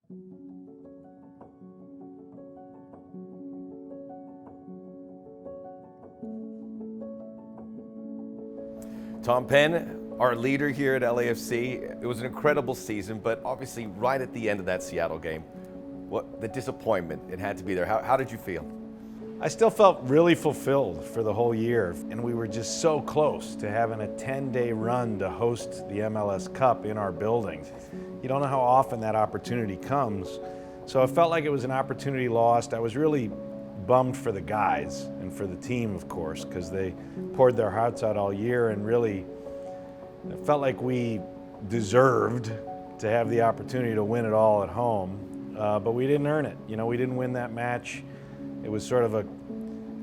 Tom Penn, our leader here at LAFC, it was an incredible season, but obviously right at the end of that Seattle game, the disappointment, it had to be there. How did you feel? I still felt really fulfilled for the whole year, and we were just so close to having a 10-day run to host the MLS Cup in our building. You don't know how often that opportunity comes, so it felt like it was an opportunity lost. I was really bummed for the guys and for the team, of course, because they poured their hearts out all year, and really it felt like we deserved to have the opportunity to win it all at home, but we didn't earn it. You know, we didn't win that match. It was sort of a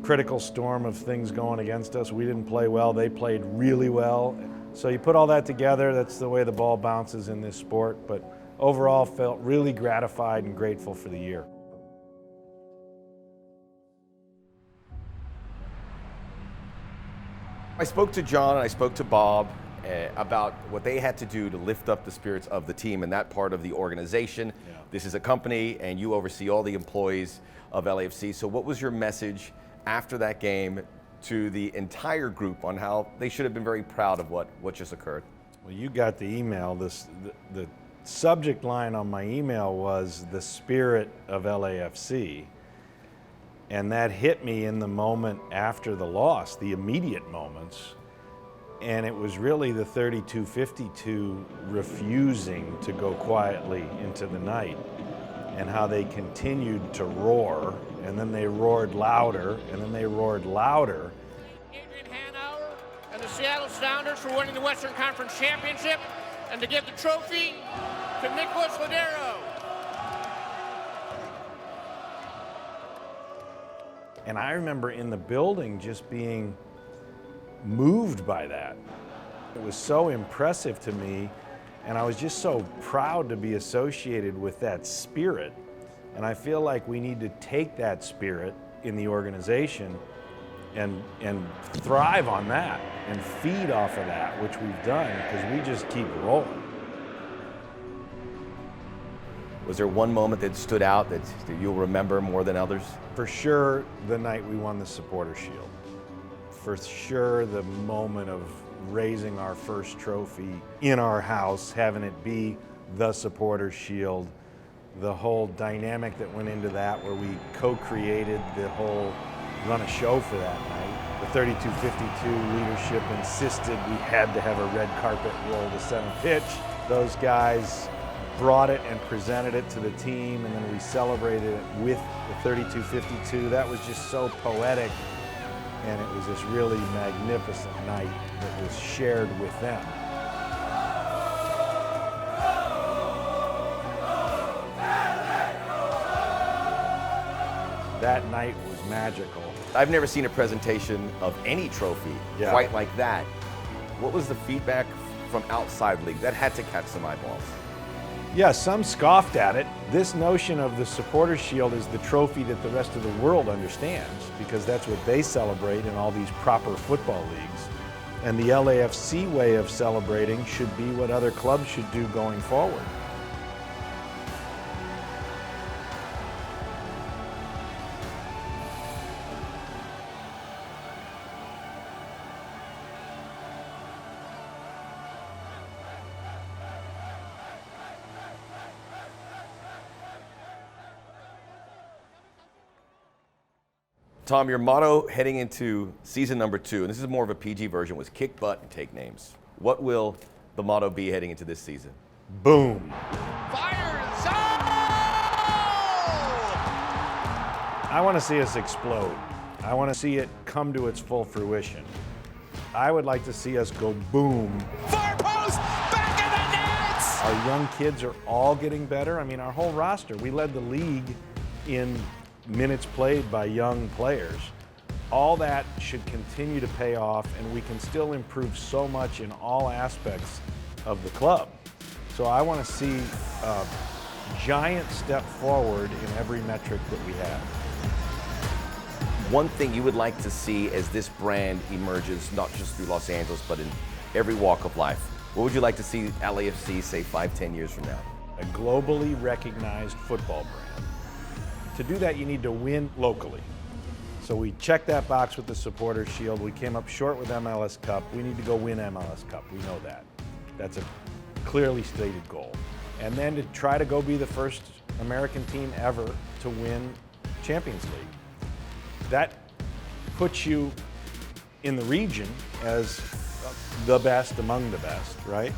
critical storm of things going against us. We didn't play well, they played really well. So you put all that together, that's the way the ball bounces in this sport, but overall felt really gratified and grateful for the year. I spoke to John and I spoke to Bob about what they had to do to lift up the spirits of the team and that part of the organization. Yeah. This is a company and you oversee all the employees of LAFC. So what was your message after that game to the entire group on how they should have been very proud of what just occurred? Well, you got the email. The subject line on my email was the spirit of LAFC. And that hit me in the moment after the loss, the immediate moments. And it was really the 32-52 refusing to go quietly into the night, and how they continued to roar, and then they roared louder, and then they roared louder. Adrian Hanauer and the Seattle Sounders for winning the Western Conference Championship, and to give the trophy to Nicholas Lodeiro. And I remember in the building just being moved by that. It was so impressive to me, and I was just so proud to be associated with that spirit. And I feel like we need to take that spirit in the organization and thrive on that and feed off of that, which we've done, because we just keep rolling. Was there one moment that stood out that you'll remember more than others? For sure, the night we won the Supporter Shield. For sure, the moment of raising our first trophy in our house, having it be the Supporter Shield, the whole dynamic that went into that, where we co-created the whole run a show for that night. The 32-52 leadership insisted we had to have a red carpet roll to center pitch. Those guys brought it and presented it to the team, and then we celebrated it with the 32-52. That was just so poetic, and it was this really magnificent night that was shared with them. That night was magical. I've never seen a presentation of any trophy quite like that. What was the feedback from outside league? That had to catch some eyeballs. Yeah, some scoffed at it. This notion of the Supporter Shield is the trophy that the rest of the world understands, because that's what they celebrate in all these proper football leagues. And the LAFC way of celebrating should be what other clubs should do going forward. Tom, your motto heading into season number 2, and this is more of a PG version, was kick butt and take names. What will the motto be heading into this season? Boom. Fire and soul! I want to see us explode. I want to see it come to its full fruition. I would like to see us go boom. Far post, back in the nets! Our young kids are all getting better. I mean, our whole roster, we led the league in minutes played by young players. All that should continue to pay off, and we can still improve so much in all aspects of the club. So I want to see a giant step forward in every metric that we have. One thing you would like to see as this brand emerges, not just through Los Angeles, but in every walk of life, what would you like to see LAFC, say, 5-10 years from now? a globally recognized football brand. To do that, you need to win locally. So we checked that box with the Supporters Shield. We came up short with MLS Cup. We need to go win MLS Cup. We know that. That's a clearly stated goal. And then to try to go be the first American team ever to win Champions League. That puts you in the region as the best among the best, right?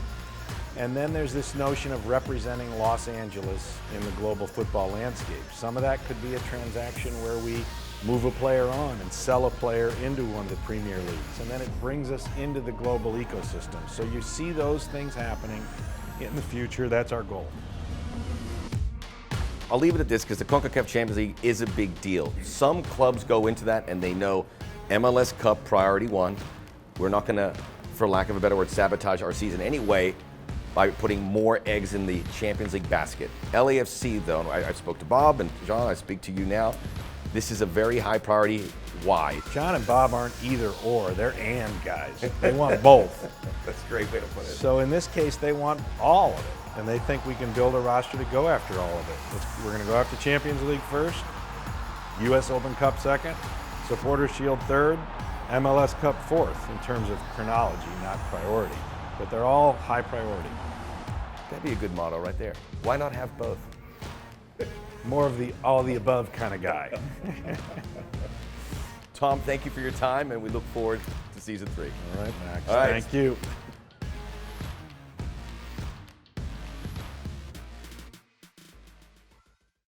And then there's this notion of representing Los Angeles in the global football landscape. Some of that could be a transaction where we move a player on and sell a player into one of the Premier Leagues. And then it brings us into the global ecosystem. So you see those things happening in the future. That's our goal. I'll leave it at this because the CONCACAF Champions League is a big deal. Some clubs go into that and they know MLS Cup priority one. We're not going to, for lack of a better word, sabotage our season anyway by putting more eggs in the Champions League basket. LAFC, though, I spoke to Bob and John, I speak to you now. This is a very high priority. Why? John and Bob aren't either or, they're and guys. They want both. That's a great way to put it. So in this case, they want all of it, and they think we can build a roster to go after all of it. We're going to go after Champions League first, US Open Cup second, Supporters Shield third, MLS Cup fourth in terms of chronology, not priority. But they're all high priority. That'd be a good motto right there. Why not have both? More of the all the above kind of guy. Tom, thank you for your time, and we look forward to season 3. All right, Max. All right. Thank you.